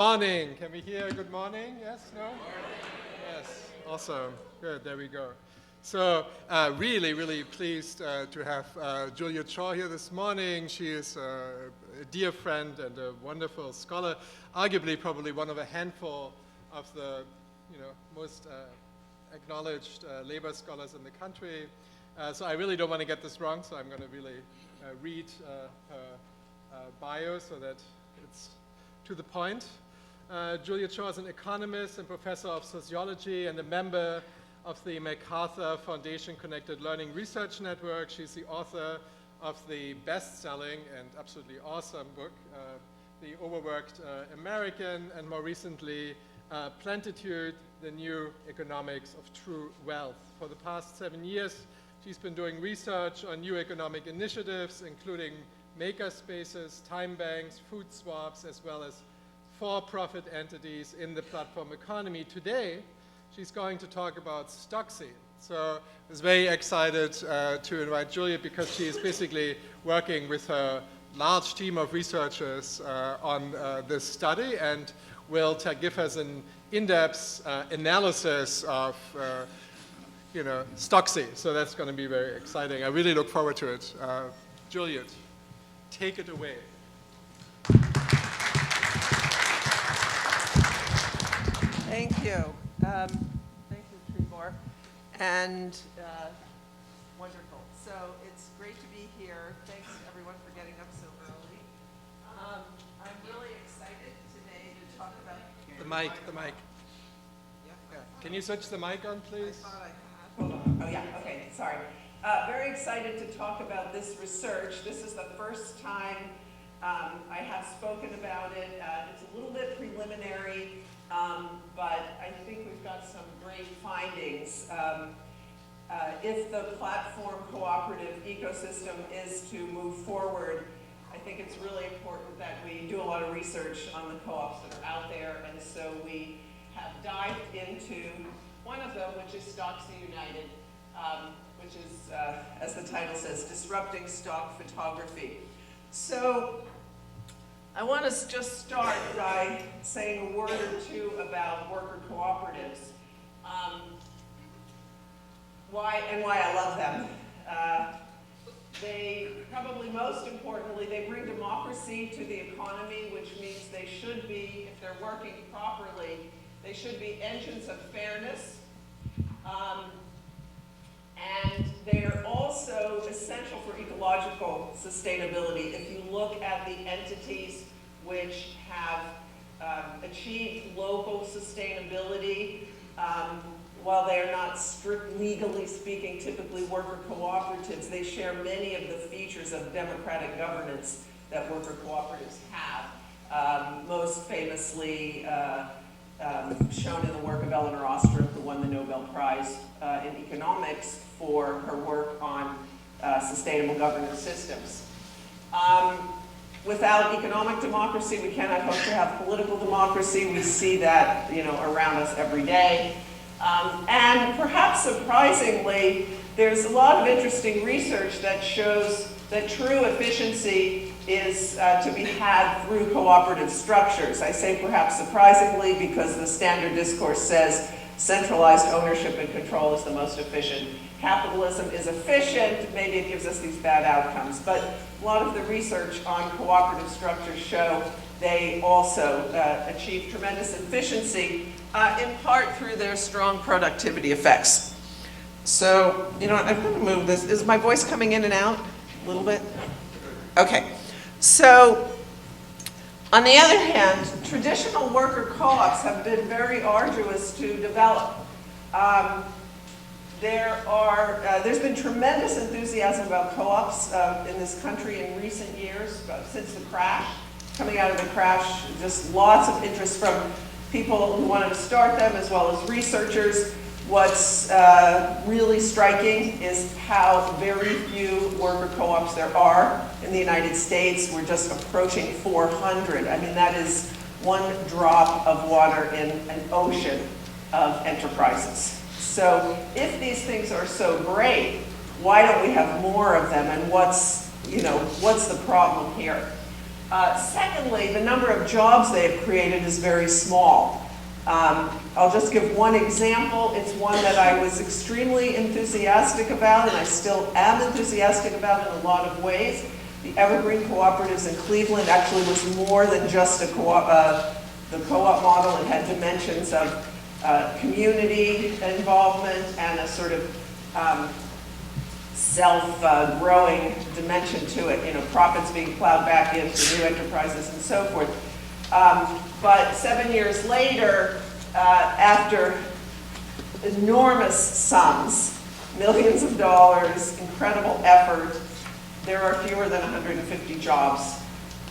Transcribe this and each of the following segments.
Morning. Can we hear good morning? Yes? No? Yes. Awesome. Good. There we go. So really pleased to have Juliet Schor here this morning. She is a dear friend and a wonderful scholar, arguably probably one of a handful of the most acknowledged labor scholars in the country. So I really don't want to get this wrong, so I'm going to really read her bio so that it's to the point. Juliet Schor is an economist and professor of sociology and a member of the MacArthur Foundation Connected Learning Research Network. She's the author of the best-selling and absolutely awesome book, The Overworked American, and more recently, Plentitude, The New Economics of True Wealth. For the past 7 years, she's been doing research on new economic initiatives, including makerspaces, time banks, food swaps, as well as for-profit entities in the platform economy. Today, she's going to talk about Stocksy. So I was very excited to invite Juliet because she is basically working with her large team of researchers on this study and will give us an in-depth analysis of Stocksy. So that's going to be very exciting. I really look forward to it. Juliet, take it away. Thank you. Thank you, Trebor. And wonderful. So it's great to be here. Thanks, everyone, for getting up so early. I'm really excited today to talk about... The mic. Yeah. Can you switch the mic on, please? I thought I had. Hold on. Oh, yeah. Okay. Sorry. Very excited to talk about this research. This is the first time I have spoken about it. It's a little bit preliminary. But I think we've got some great findings. If the platform cooperative ecosystem is to move forward, I think it's really important that we do a lot of research on the co-ops that are out there, and so we have dived into one of them, which is Stocksy United, which is, as the title says, Disrupting Stock Photography. So I want to just start by saying a word or two about worker cooperatives. Why I love them. They, probably most importantly, they bring democracy to the economy, which means they should be, if they're working properly, they should be engines of fairness. And they are also essential for ecological sustainability. If you look at the entities which have achieved local sustainability, while they are not legally speaking typically worker cooperatives, they share many of the features of democratic governance that worker cooperatives have. Most famously shown in the work of Elinor Ostrom, who won the Nobel Prize in economics for her work on sustainable governance systems. Without economic democracy, we cannot hope to have political democracy. We see that, around us every day. And perhaps surprisingly, there's a lot of interesting research that shows that true efficiency is to be had through cooperative structures. I say perhaps surprisingly because the standard discourse says centralized ownership and control is the most efficient. Capitalism is efficient, maybe it gives us these bad outcomes, but a lot of the research on cooperative structures show they also achieve tremendous efficiency, in part through their strong productivity effects. So, I'm going to move this. Is my voice coming in and out a little bit? Okay. So, on the other hand, traditional worker co-ops have been very arduous to develop. There's been tremendous enthusiasm about co-ops in this country in recent years, since the crash. Coming out of the crash, just lots of interest from people who wanted to start them as well as researchers. What's really striking is how very few worker co-ops there are in the United States. We're just approaching 400. I mean, that is one drop of water in an ocean of enterprises. So if these things are so great, why don't we have more of them? And what's the problem here? Secondly, the number of jobs they have created is very small. I'll just give one example. It's one that I was extremely enthusiastic about, and I still am enthusiastic about in a lot of ways. The Evergreen Cooperatives in Cleveland actually was more than just a the co-op model. It had dimensions of community involvement and a sort of self-growing dimension to it, you know, profits being plowed back into new enterprises and so forth. But 7 years later, after enormous sums, millions of dollars, incredible effort, there are fewer than 150 jobs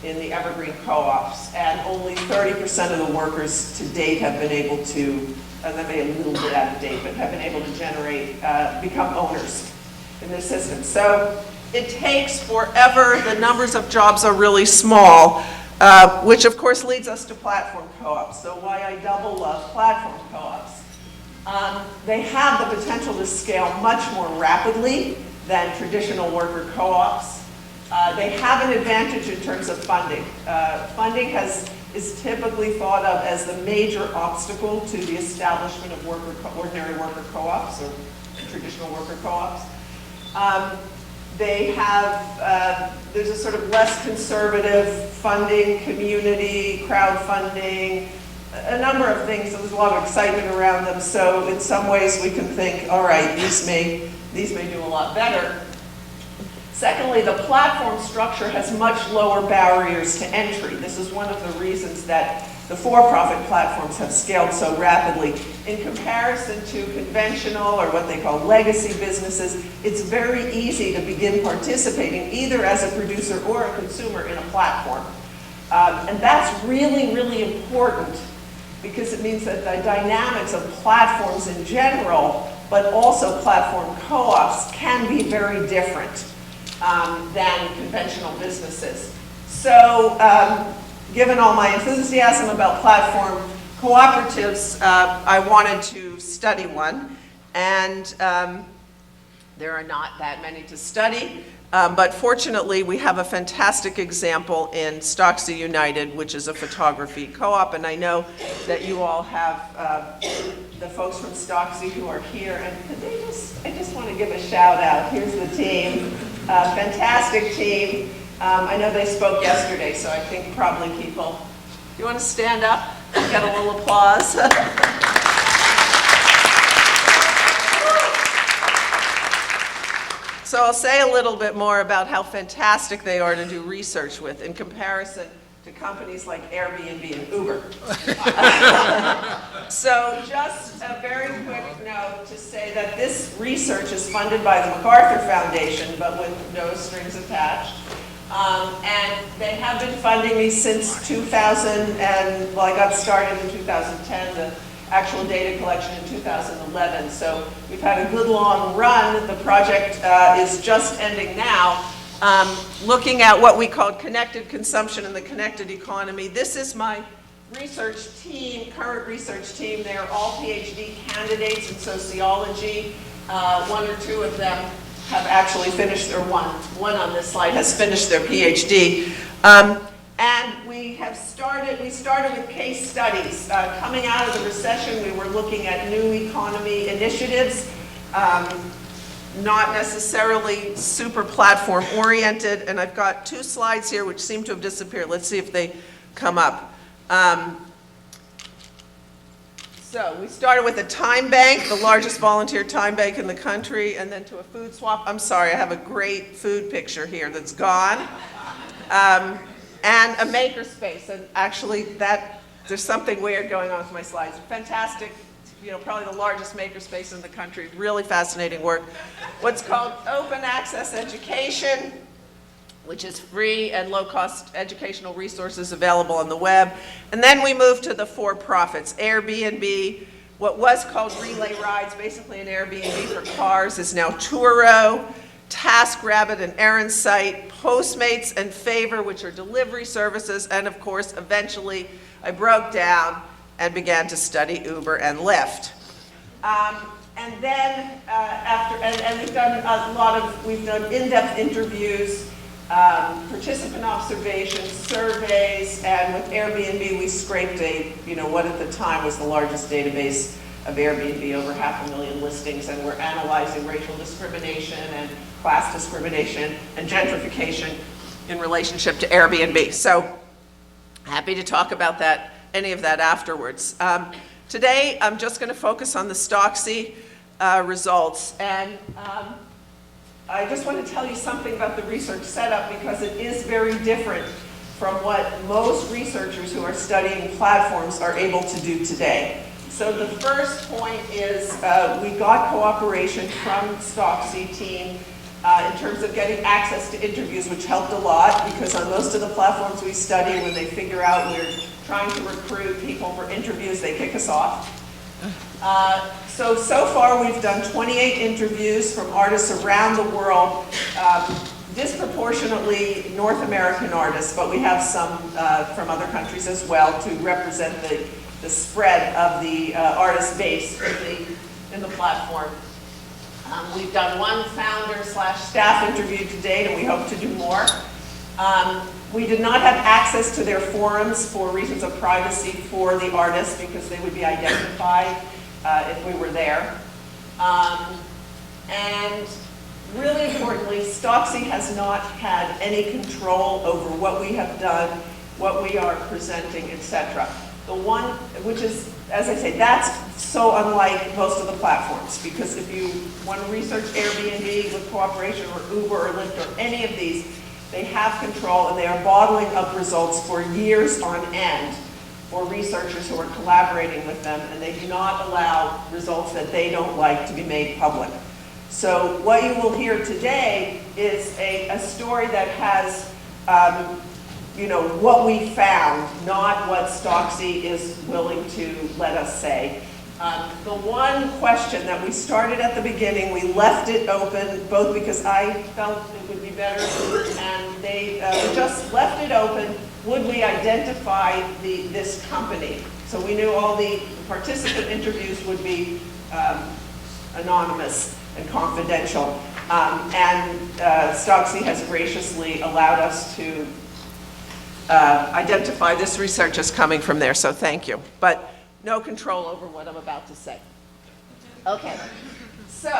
in the Evergreen co-ops, and only 30% of the workers to date have been able to, and that may be a little bit out of date, but have been able to generate, become owners in this system. So it takes forever. The numbers of jobs are really small, which of course leads us to platform co-ops. So why I double love platform co-ops. They have the potential to scale much more rapidly than traditional worker co-ops. They have an advantage in terms of funding. Funding is typically thought of as the major obstacle to the establishment of ordinary worker co-ops or traditional worker co-ops. They have, there's a sort of less conservative funding, community, crowdfunding, a number of things. There's a lot of excitement around them. So in some ways we can think, all right, these may do a lot better. Secondly, the platform structure has much lower barriers to entry. This is one of the reasons that the for-profit platforms have scaled so rapidly. In comparison to conventional or what they call legacy businesses, it's very easy to begin participating either as a producer or a consumer in a platform. And that's really, really important because it means that the dynamics of platforms in general, but also platform co-ops, can be very different than conventional businesses. So, given all my enthusiasm about platform cooperatives, I wanted to study one, and there are not that many to study, but fortunately we have a fantastic example in Stocksy United, which is a photography co-op, and I know that you all have the folks from Stocksy who are here, and could they I just want to give a shout out. Here's the team, fantastic team. I know they spoke yesterday, so I think probably people, you want to stand up? Get a little applause. So I'll say a little bit more about how fantastic they are to do research with in comparison to companies like Airbnb and Uber. So just a very quick note to say that this research is funded by the MacArthur Foundation, but with no strings attached. And they have been funding me since 2000, and well, I got started in 2010, the actual data collection in 2011. So we've had a good long run. The project is just ending now, looking at what we call connected consumption and the connected economy. This is my research team, current research team. They're all PhD candidates in sociology. One or two of them have actually finished their one on this slide has finished their PhD. And we started with case studies. Coming out of the recession, we were looking at new economy initiatives, not necessarily super platform oriented. And I've got two slides here which seem to have disappeared. Let's see if they come up. So we started with a time bank, the largest volunteer time bank in the country, and then to a food swap. I'm sorry, I have a great food picture here that's gone. And a makerspace, and actually there's something weird going on with my slides. Fantastic, you know, probably the largest makerspace in the country, really fascinating work. What's called open access education, which is free and low-cost educational resources available on the web. And then we moved to the for-profits. Airbnb, what was called Relay Rides, basically an Airbnb for cars, is now Turo, TaskRabbit and Errand Site, Postmates and Favor, which are delivery services, and of course, eventually, I broke down and began to study Uber and Lyft. And then we've done in-depth interviews participant observations, surveys, and with Airbnb we scraped what at the time was the largest database of Airbnb, over 500,000 listings, and we're analyzing racial discrimination and class discrimination and gentrification in relationship to Airbnb. So happy to talk about that, any of that afterwards. Today I'm just going to focus on the Stocksy results, and I just want to tell you something about the research setup because it is very different from what most researchers who are studying platforms are able to do today. So the first point is we got cooperation from Stocksy team in terms of getting access to interviews, which helped a lot because on most of the platforms we study, when they figure out we're trying to recruit people for interviews, they kick us off. So far we've done 28 interviews from artists around the world, disproportionately North American artists, but we have some from other countries as well to represent the spread of the artist base in the platform. We've done one founder/staff interview to date, and we hope to do more. We did not have access to their forums for reasons of privacy for the artists because they would be identified if we were there. And really importantly, Stocksy has not had any control over what we have done, what we are presenting, etc. The one, which is, as I say, that's so unlike most of the platforms, because if you want to research Airbnb with cooperation or Uber or Lyft or any of these, they have control and they are bottling up results for years on end for researchers who are collaborating with them, and they do not allow results that they don't like to be made public. So what you will hear today is a story that has what we found, not what Stocksy is willing to let us say. The one question that we started at the beginning, we left it open, both because I felt it would be better, and they just left it open. Would we identify this company? So we knew all the participant interviews would be anonymous and confidential. And Stocksy has graciously allowed us to identify this research as coming from there, so thank you. But no control over what I'm about to say. Okay, so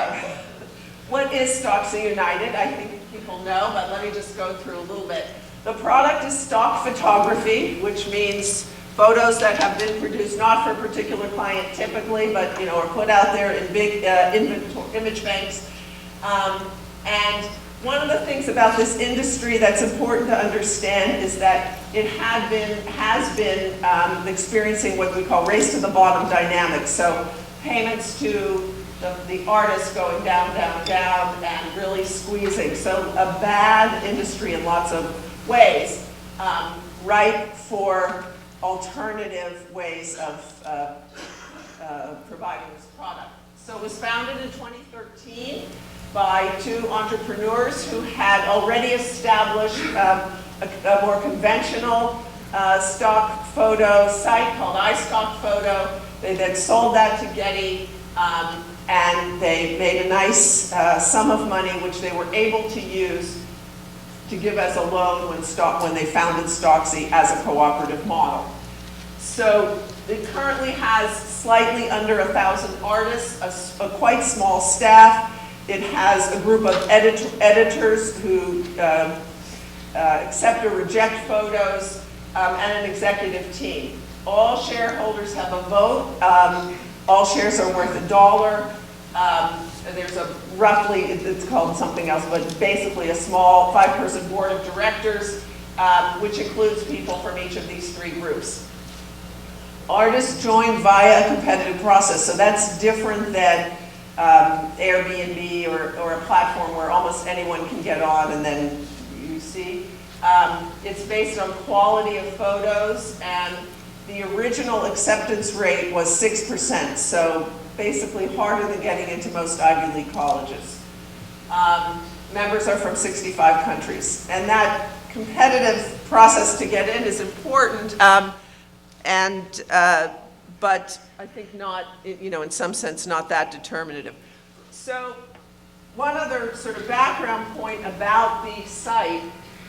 what is Stocksy United? I think people know, but let me just go through a little bit. The product is stock photography, which means photos that have been produced not for a particular client typically, but are put out there in big image banks. And one of the things about this industry that's important to understand is that it has been experiencing what we call race to the bottom dynamics. So payments to the artists going down, down, down, and really squeezing. So a bad industry in lots of ways, ripe for alternative ways of providing this product. So it was founded in 2013 by two entrepreneurs who had already established a more conventional stock photo site called iStockPhoto. They then sold that to Getty, and they made a nice sum of money which they were able to use to give as a loan when they founded Stocksy as a cooperative model. So it currently has slightly under 1,000 artists, a quite small staff. It has a group of editors who accept or reject photos, and an executive team. All shareholders have a vote. All shares are worth $1. There's a roughly, it's called something else, but basically a small 5-person board of directors, which includes people from each of these three groups. Artists join via a competitive process, so that's different than Airbnb or a platform where almost anyone can get on and then you see. It's based on quality of photos, and the original acceptance rate was 6%, so basically harder than getting into most Ivy League colleges. Members are from 65 countries, and that competitive process to get in is important, but I think not, in some sense, not that determinative. So one other sort of background point about the site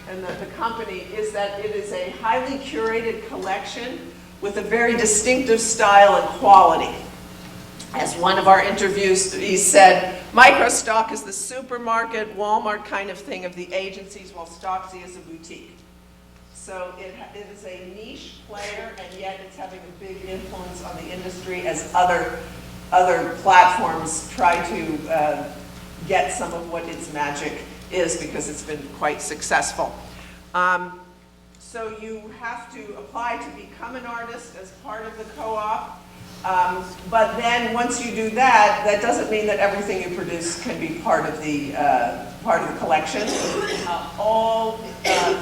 and the company, is that it is a highly curated collection with a very distinctive style and quality. As one of our interviewees said, Microstock is the supermarket, Walmart kind of thing of the agencies, while Stocksy is a boutique. So it is a niche player, and yet it's having a big influence on the industry as other platforms try to get some of what its magic is, because it's been quite successful. So you have to apply to become an artist as part of the co-op. But then once you do that, that doesn't mean that everything you produce can be part of the collection. All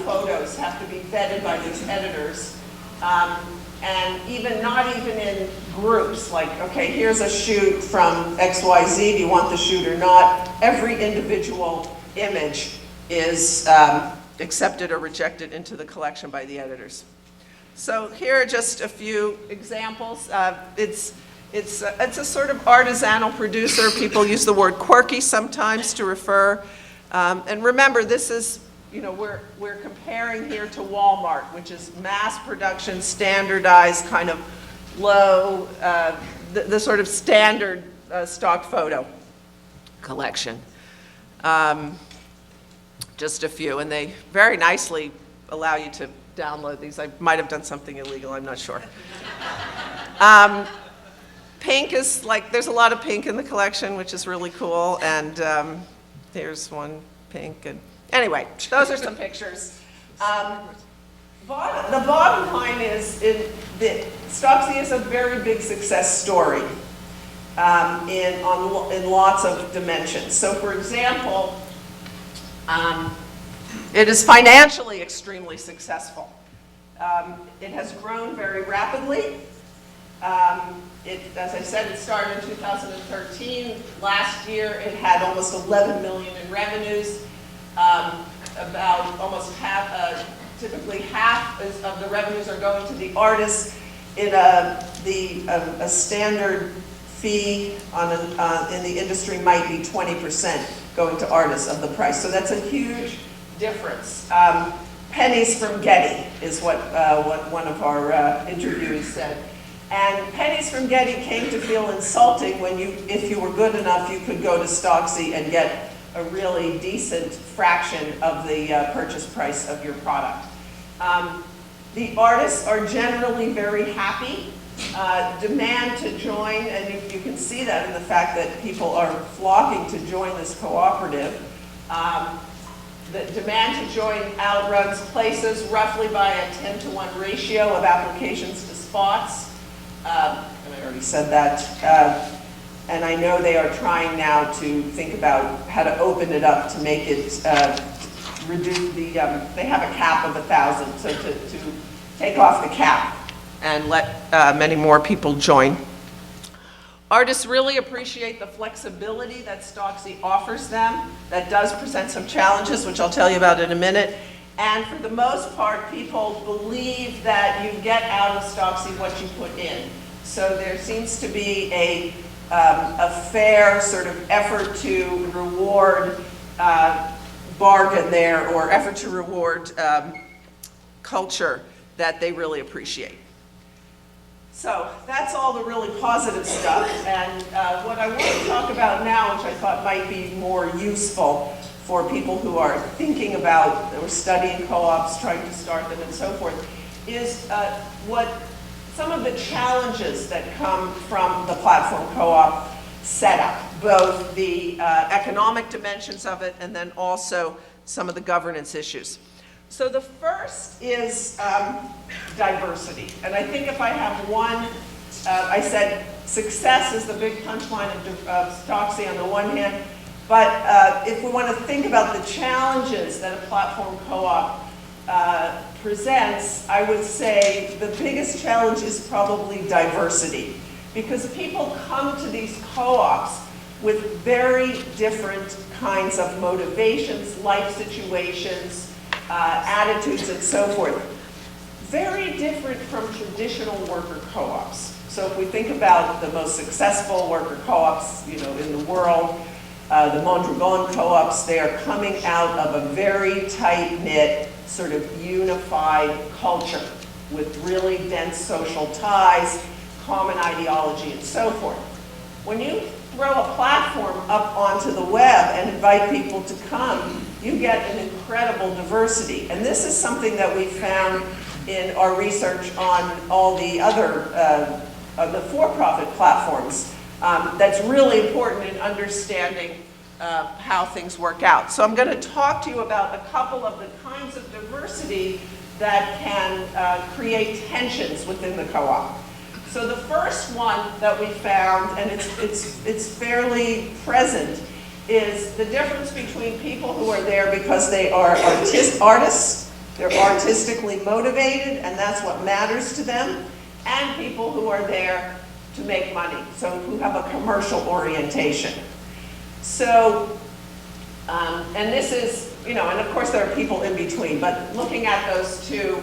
photos have to be vetted by these editors. And not even in groups, like, okay, here's a shoot from XYZ, do you want the shoot or not? Every individual image is accepted or rejected into the collection by the editors. So here are just a few examples. It's a sort of artisanal producer. People use the word quirky sometimes to refer. And remember, this is, we're comparing here to Walmart, which is mass production, standardized, kind of low, the sort of standard stock photo collection. Just a few, and they very nicely allow you to download these. I might have done something illegal, I'm not sure. Pink is there's a lot of pink in the collection, which is really cool, and there's one pink, and anyway, those are some pictures. The bottom line is that Stocksy is a very big success story in lots of dimensions. So for example, it is financially extremely successful. It has grown very rapidly. As I said, it started in 2013. Last year, it had almost 11 million in revenues. About almost half, typically half of the revenues are going to the artists. A standard fee in the industry might be 20% going to artists of the price. So that's a huge difference. Pennies from Getty is what one of our interviewees said. And pennies from Getty came to feel insulting when if you were good enough, you could go to Stocksy and get a really decent fraction of the purchase price of your product. The artists are generally very happy. Demand to join, and you can see that in the fact that people are flocking to join this cooperative. The demand to join outruns places roughly by a 10-to-1 ratio of applications to spots. And I already said that. And I know they are trying now to think about how to open it up to make it reduce the, they have a cap of 1,000, so to take off the cap and let many more people join. Artists really appreciate the flexibility that Stocksy offers them. That does present some challenges, which I'll tell you about in a minute. And for the most part, people believe that you get out of Stocksy what you put in. So there seems to be a fair sort of effort to reward bargain there, or effort to reward culture that they really appreciate. So that's all the really positive stuff, and what I want to talk about now, which I thought might be more useful for people who are thinking about or studying co-ops, trying to start them and so forth, is what some of the challenges that come from the platform co-op setup, both the economic dimensions of it and then also some of the governance issues. So the first is diversity. And I think if I have one, I said success is the big punchline of Stocksy on the one hand, but if we want to think about the challenges that a platform co-op presents, I would say the biggest challenge is probably diversity. Because people come to these co-ops with very different kinds of motivations, life situations, attitudes, and so forth. Very different from traditional worker co-ops. So if we think about the most successful worker co-ops, in the world, the Mondragon co-ops, they are coming out of a very tight-knit sort of unified culture with really dense social ties, common ideology, and so forth. When you throw a platform up onto the web and invite people to come, you get an incredible diversity. And this is something that we found in our research on all the other the for-profit platforms. That's really important in understanding how things work out. So I'm going to talk to you about a couple of the kinds of diversity that can create tensions within the co-op. So the first one that we found, and it's fairly present, is the difference between people who are there because they are artists, they're artistically motivated, and that's what matters to them, and people who are there to make money, so who have a commercial orientation. So, and this is, you know, and of course there are people in between, but looking at those two,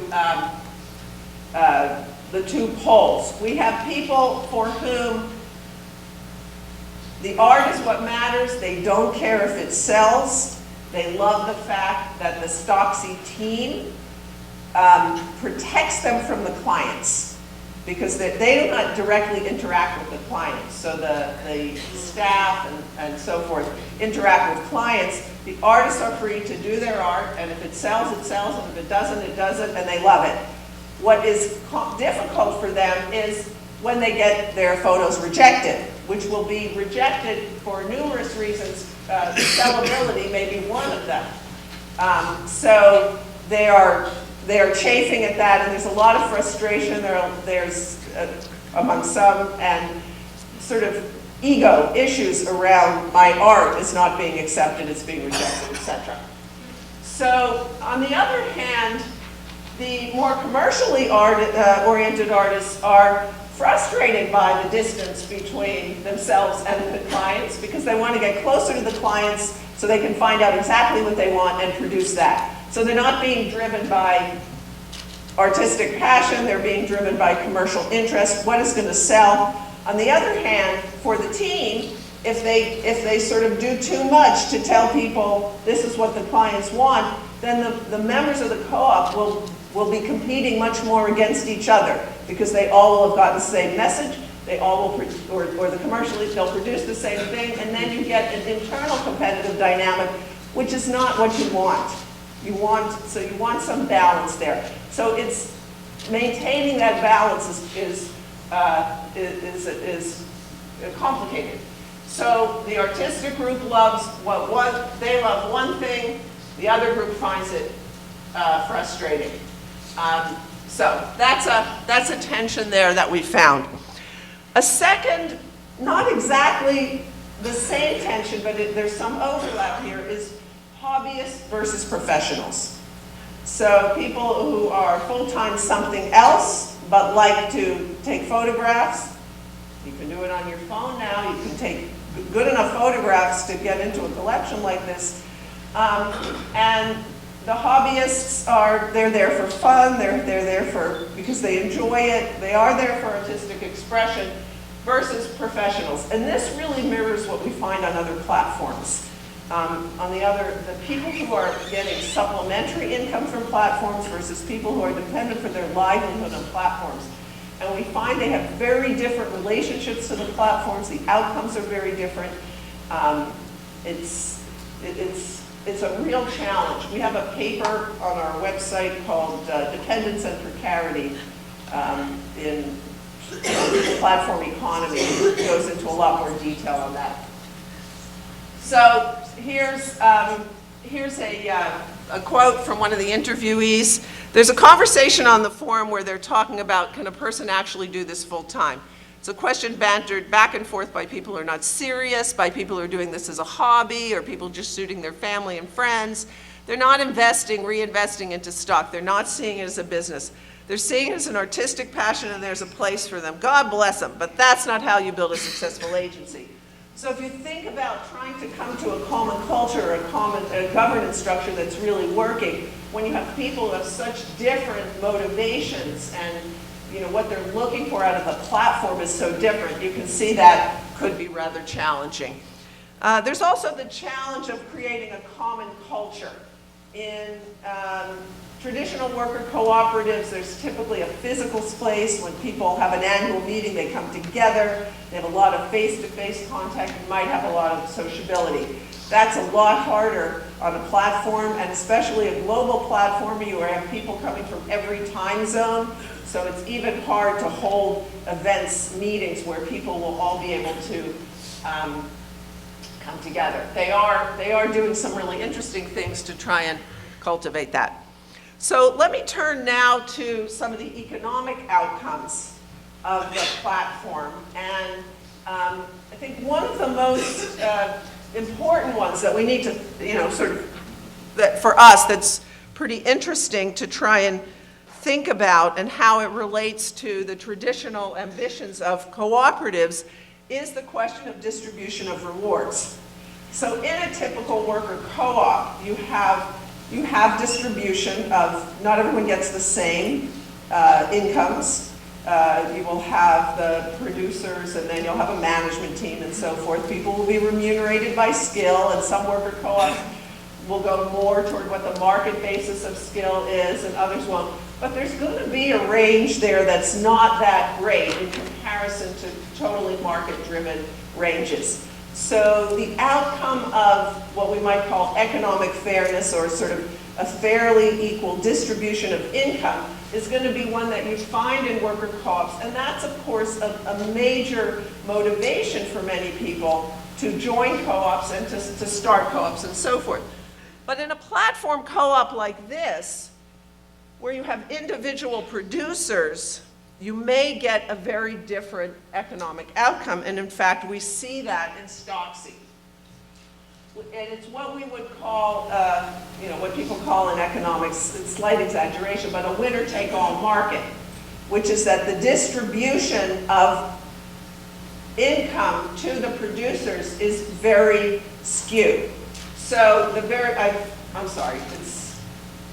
the two poles, we have people for whom the art is what matters. They don't care if it sells. They love the fact that the Stocksy team protects them from the clients, because they do not directly interact with the clients. So the staff and so forth interact with clients. The artists are free to do their art, and if it sells, it sells, and if it doesn't, it doesn't, and they love it. What is difficult for them is when they get their photos rejected, which will be rejected for numerous reasons. Sellability may be one of them. So they are chafing at that, and there's a lot of frustration there's among some, and sort of ego issues around my art is not being accepted, it's being rejected, etc. So on the other hand, the more commercially oriented artists are frustrated by the distance between themselves and the clients, because they want to get closer to the clients so they can find out exactly what they want and produce that. So they're not being driven by artistic passion, they're being driven by commercial interest, what is going to sell. On the other hand, for the team, if they sort of do too much to tell people this is what the clients want, then the members of the co-op will be competing much more against each other, because they all will have gotten the same message, they all will, or the commercialists, they'll produce the same thing, and then you get an internal competitive dynamic, which is not what you want. You want some balance there. So it's maintaining that balance is complicated. So the artistic group loves they love one thing, the other group finds it frustrating. So that's a tension there that we found. A second, not exactly the same tension, but there's some overlap here, is hobbyists versus professionals. So people who are full-time something else, but like to take photographs. You can do it on your phone now. You can take good enough photographs to get into a collection like this. And the hobbyists they're there for fun, they're there because they enjoy it, they are there for artistic expression, versus professionals. And this really mirrors what we find on other platforms. The people who are getting supplementary income from platforms versus people who are dependent for their livelihood on platforms. And we find they have very different relationships to the platforms, the outcomes are very different. It's a real challenge. We have a paper on our website called Dependence and Precarity in the platform economy. It goes into a lot more detail on that. So here's a quote from one of the interviewees. There's a conversation on the forum where they're talking about, can a person actually do this full time? It's a question bantered back and forth by people who are not serious, by people who are doing this as a hobby, or people just suiting their family and friends. They're not reinvesting into stock. They're not seeing it as a business. They're seeing it as an artistic passion, and there's a place for them. God bless them, but that's not how you build a successful agency. So if you think about trying to come to a common culture, a governance structure that's really working, when you have people who have such different motivations and what they're looking for out of the platform is so different, you can see that could be rather challenging. There's also the challenge of creating a common culture. In Traditional worker cooperatives, there's typically a physical space. When people have an annual meeting, they come together. They have a lot of face-to-face contact. You might have a lot of sociability. That's a lot harder on a platform, and especially a global platform. You have people coming from every time zone, so it's even hard to hold events, meetings, where people will all be able to come together. They are doing some really interesting things to try and cultivate that. So let me turn now to some of the economic outcomes of the platform. And I think one of the most important ones that we need to, that for us, that's pretty interesting to try and think about and how it relates to the traditional ambitions of cooperatives is the question of distribution of rewards. So in a typical worker co-op, you have distribution of, not everyone gets the same incomes. You will have the producers, and then you'll have a management team and so forth. People will be remunerated by skill, and some worker co-ops will go more toward what the market basis of skill is, and others won't. But there's going to be a range there that's not that great in comparison to totally market-driven ranges. So the outcome of what we might call economic fairness, or sort of a fairly equal distribution of income, is going to be one that you find in worker co-ops. And that's, of course, a major motivation for many people to join co-ops and to start co-ops and so forth. But in a platform co-op like this, where you have individual producers, you may get a very different economic outcome. And in fact, we see that in Stocksy. And it's what we would call, what people call in economics, it's slight exaggeration, but a winner-take-all market, which is that the distribution of income to the producers is very skewed. So I'm sorry,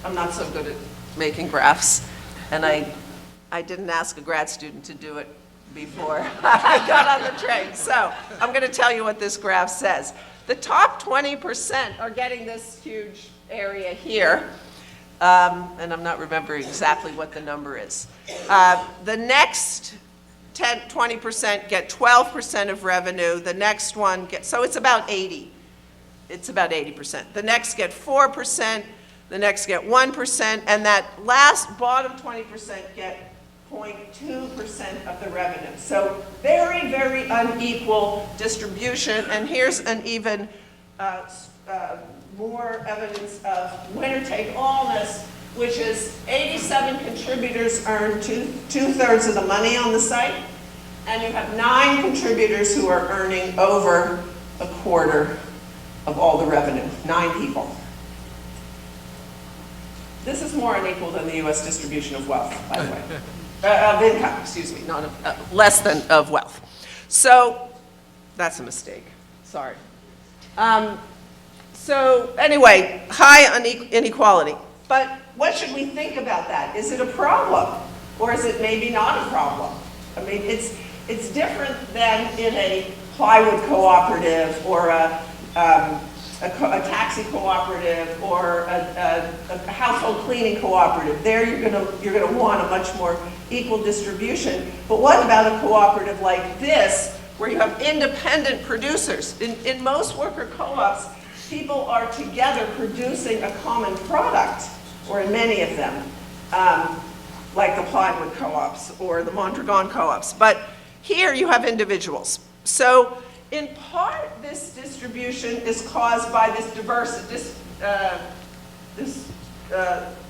I'm not so good at making graphs, and I didn't ask a grad student to do it before I got on the train. So I'm going to tell you what this graph says. The top 20% are getting this huge area here, and I'm not remembering exactly what the number is. The next 20% get 12% of revenue. The next one so it's about 80. It's about 80%. The next get 4%. The next get 1%, and that last bottom 20% get 0.2% of the revenue. So very, very unequal distribution, and here's an even more evidence of winner-take-allness, which is 87 contributors earn two-thirds of the money on the site, and you have 9 contributors who are earning over a quarter of all the revenue, 9 people. This is more unequal than the US distribution of wealth, by the way. Of income, excuse me, not of, less than of wealth. So that's a mistake, sorry. So anyway, high inequality. But what should we think about that? Is it a problem? Or is it maybe not a problem? I mean, it's different than in a plywood cooperative, or a taxi cooperative, or a household cleaning cooperative. There you're gonna want a much more equal distribution. But what about a cooperative like this, where you have independent producers? In most worker co-ops, people are together producing a common product, or in many of them, like the plywood co-ops or the Mondragon co-ops. But here you have individuals. So in part, this distribution is caused by this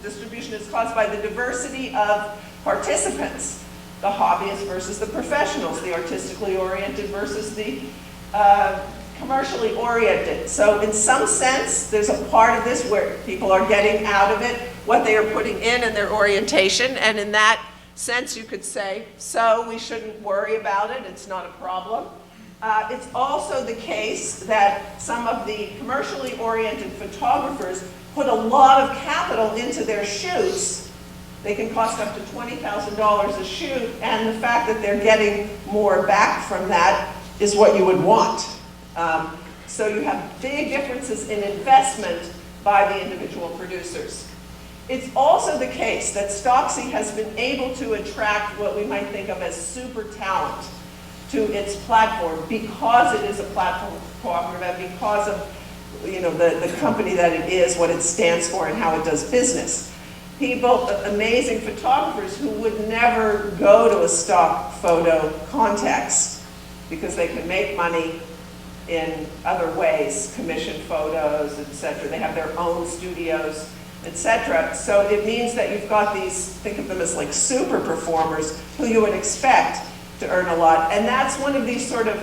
distribution is caused by the diversity of participants, the hobbyists versus the professionals, the artistically oriented versus the commercially oriented. So in some sense, there's a part of this where people are getting out of it what they are putting in their orientation, and in that sense you could say, so we shouldn't worry about it, it's not a problem. It's also the case that some of the commercially oriented photographers put a lot of capital into their shoots. They can cost up to $20,000 a shoot, and the fact that they're getting more back from that is what you would want. So you have big differences in investment by the individual producers. It's also the case that Stocksy has been able to attract what we might think of as super talent to its platform because it is a platform cooperative and because of the company that it is, what it stands for, and how it does business. People, amazing photographers who would never go to a stock photo context because they can make money in other ways, commission photos, etc. They have their own studios, etc. So it means that you've got these, think of them as like super performers who you would expect to earn a lot. And that's one of these sort of,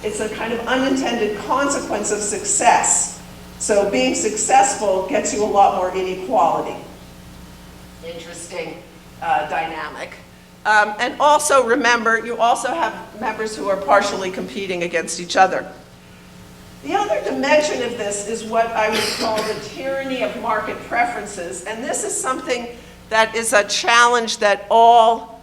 it's a kind of unintended consequence of success. So being successful gets you a lot more inequality. Interesting dynamic. And also remember, you also have members who are partially competing against each other. The other dimension of this is what I would call the tyranny of market preferences. And this is something that is a challenge that all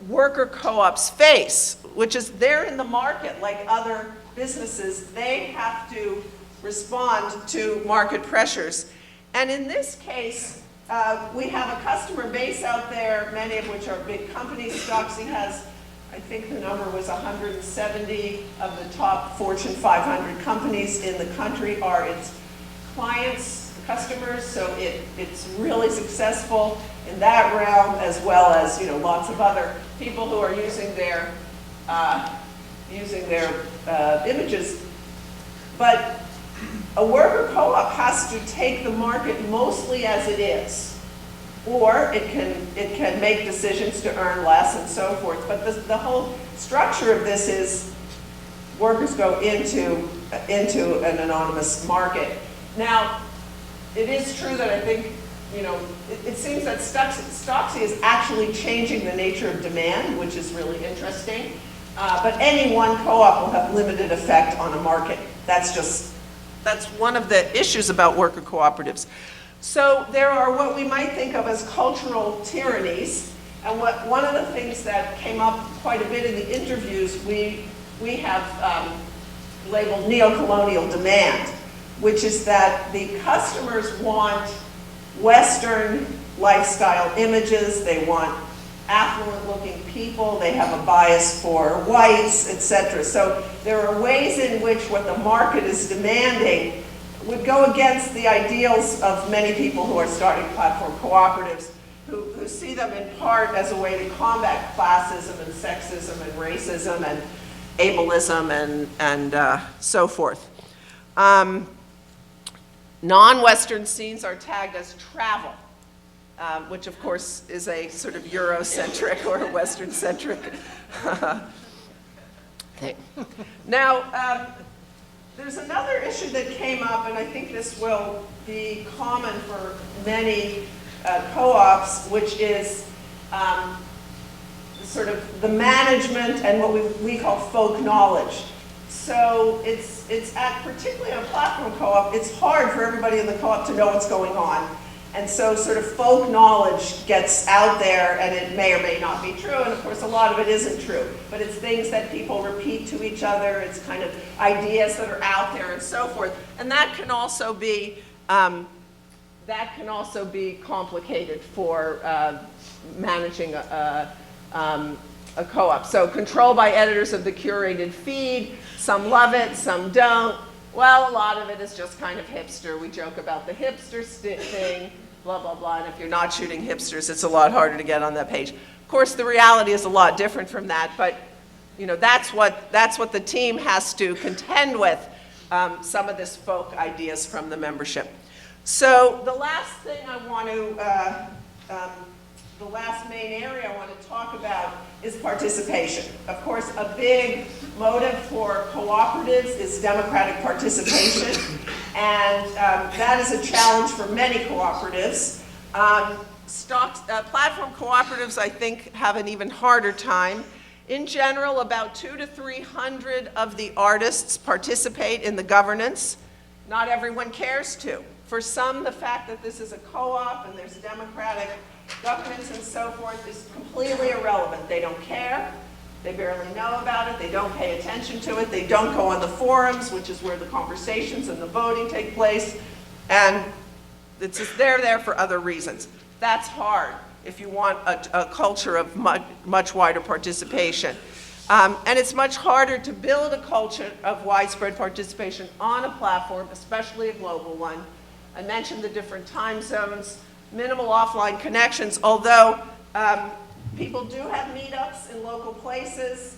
worker co-ops face, which is they're in the market like other businesses. They have to respond to market pressures. And in this case, we have a customer base out there, many of which are big companies. Stocksy has, I think the number was 170 of the top Fortune 500 companies in the country are its clients, customers, so it's really successful in that realm, as well as lots of other people who are using their images. But a worker co-op has to take the market mostly as it is, or it can make decisions to earn less and so forth. But the whole structure of this is workers go into an anonymous market. Now, it is true that I think, it seems that Stocksy is actually changing the nature of demand, which is really interesting. But any one co-op will have limited effect on a market. That's one of the issues about worker cooperatives. So there are what we might think of as cultural tyrannies. And one of the things that came up quite a bit in the interviews, we have labeled neo-colonial demand, which is that the customers want Western lifestyle images, they want affluent-looking people, they have a bias for whites, etc. So there are ways in which what the market is demanding would go against the ideals of many people who are starting platform cooperatives, who see them in part as a way to combat classism and sexism and racism and ableism and so forth. Non-Western scenes are tagged as travel, which of course is a sort of Eurocentric or Western-centric thing. Now, there's another issue that came up, and I think this will be common for many co-ops, which is sort of the management and what we call folk knowledge. So particularly on a platform co-op, it's hard for everybody in the co-op to know what's going on. And so sort of folk knowledge gets out there, and it may or may not be true, and of course a lot of it isn't true. But it's things that people repeat to each other, it's kind of ideas that are out there and so forth. And that can also be complicated for managing a co-op. So control by editors of the curated feed, some love it, some don't. Well, a lot of it is just kind of hipster. We joke about the hipster thing, blah, blah, blah. And if you're not shooting hipsters, it's a lot harder to get on that page. Of course, the reality is a lot different from that, but that's what the team has to contend with, some of this folk ideas from the membership. So the last thing the last main area I want to talk about is participation. Of course, a big motive for cooperatives is democratic participation, and that is a challenge for many cooperatives. Platform cooperatives, I think, have an even harder time. In general, about 200 to 300 of the artists participate in the governance. Not everyone cares to. For some, the fact that this is a co-op and there's democratic governance and so forth is completely irrelevant. They don't care, they barely know about it, they don't pay attention to it, they don't go on the forums, which is where the conversations and the voting take place, and they're there for other reasons. That's hard if you want a culture of much wider participation. And it's much harder to build a culture of widespread participation on a platform, especially a global one. I mentioned the different time zones, minimal offline connections, although people do have meetups in local places,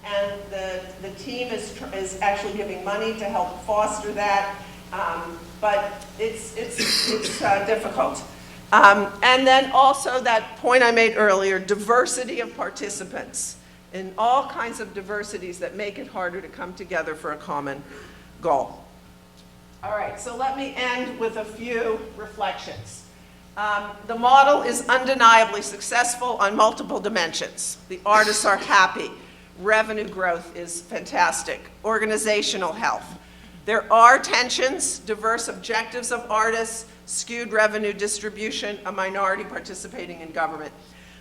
and the team is actually giving money to help foster that, but it's difficult. And then also that point I made earlier, diversity of participants, in all kinds of diversities that make it harder to come together for a common goal. All right, so let me end with a few reflections. The model is undeniably successful on multiple dimensions. The artists are happy. Revenue growth is fantastic. Organizational health. There are tensions, diverse objectives of artists, skewed revenue distribution, a minority participating in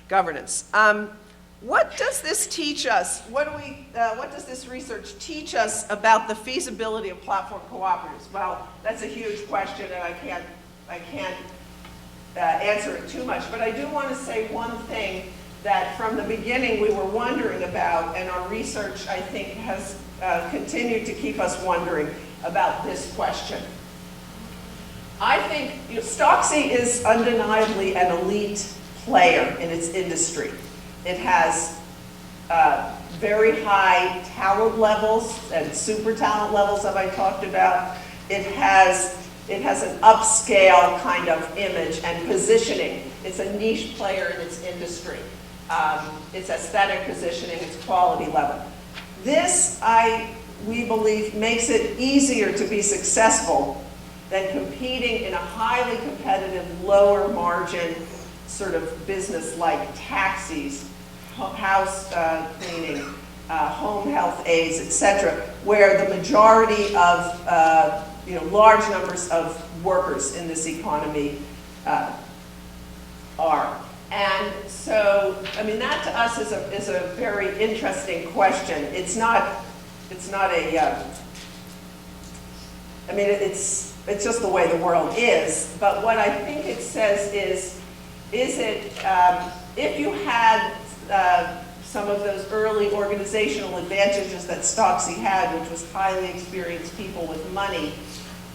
governance. What does this teach us? What does this research teach us about the feasibility of platform cooperatives? Well, that's a huge question, and I can't answer it too much, but I do want to say one thing that from the beginning we were wondering about, and our research, I think, has continued to keep us wondering about this question. I think Stocksy is undeniably an elite player in its industry. It has very high talent levels and super talent levels that I talked about. It has an upscale kind of image and positioning. It's a niche player in its industry. Its aesthetic positioning, its quality level. This, we believe, makes it easier to be successful than competing in a highly competitive, lower margin sort of business like taxis, house cleaning, home health aides, etc., where the majority of large numbers of workers in this economy are. And so, I mean, that to us is a very interesting question. It's not a, I mean, it's just the way the world is. But what I think it says is it, if you had some of those early organizational advantages that Stocksy had, which was highly experienced people with money,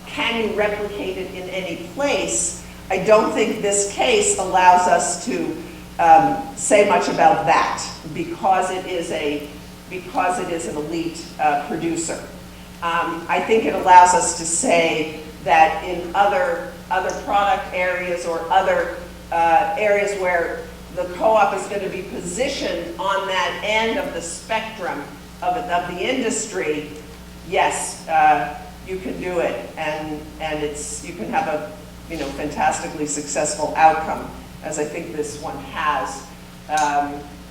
can you replicate it in any place? I don't think this case allows us to say much about that because it is an elite producer. I think it allows us to say that in other product areas or other areas where the co-op is going to be positioned on that end of the spectrum of the industry, yes, you can do it, and you can have a fantastically successful outcome, as I think this one has.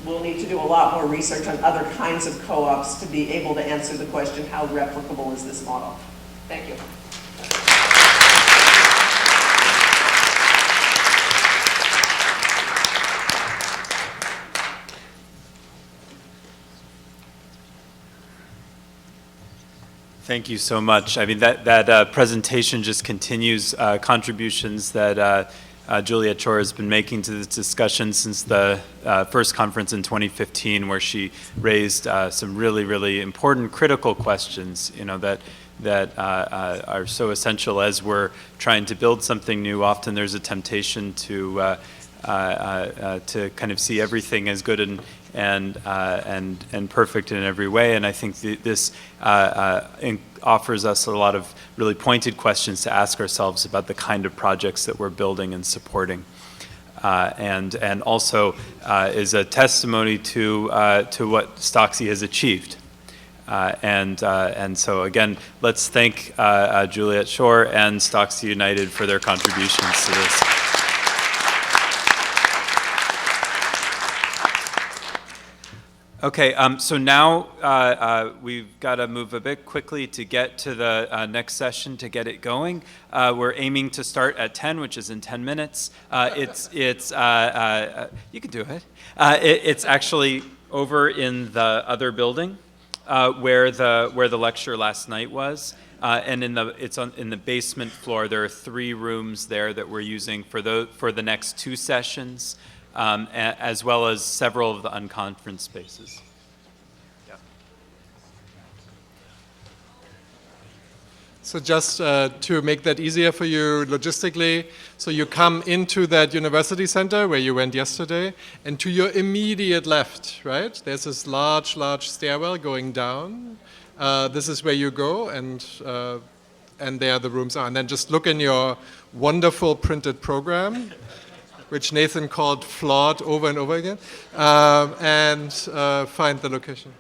We'll need to do a lot more research on other kinds of co-ops to be able to answer the question, how replicable is this model? Thank you. Thank you so much. I mean, that presentation just continues contributions that Juliet Schor has been making to this discussion since the first conference in 2015, where she raised some really, really important, critical questions, that are so essential as we're trying to build something new. Often there's a temptation to kind of see everything as good and perfect in every way, and I think this offers us a lot of really pointed questions to ask ourselves about the kind of projects that we're building and supporting, and also is a testimony to what Stocksy has achieved. And so again, let's thank Juliet Schor and Stocksy United for their contributions to this. Okay, so now we've got to move a bit quickly to get to the next session to get it going. We're aiming to start at 10, which is in 10 minutes. You can do it. It's actually over in the other building. where the lecture last night was. And in the basement floor, there are 3 rooms there that we're using for the next 2 sessions, as well as several of the unconference spaces. Yeah. So just to make that easier for you logistically, so you come into that university center where you went yesterday, and to your immediate left, right, there's this large stairwell going down. This is where you go, and there the rooms are. And then just look in your wonderful printed program, which Nathan called flawed over and over again, and find the location.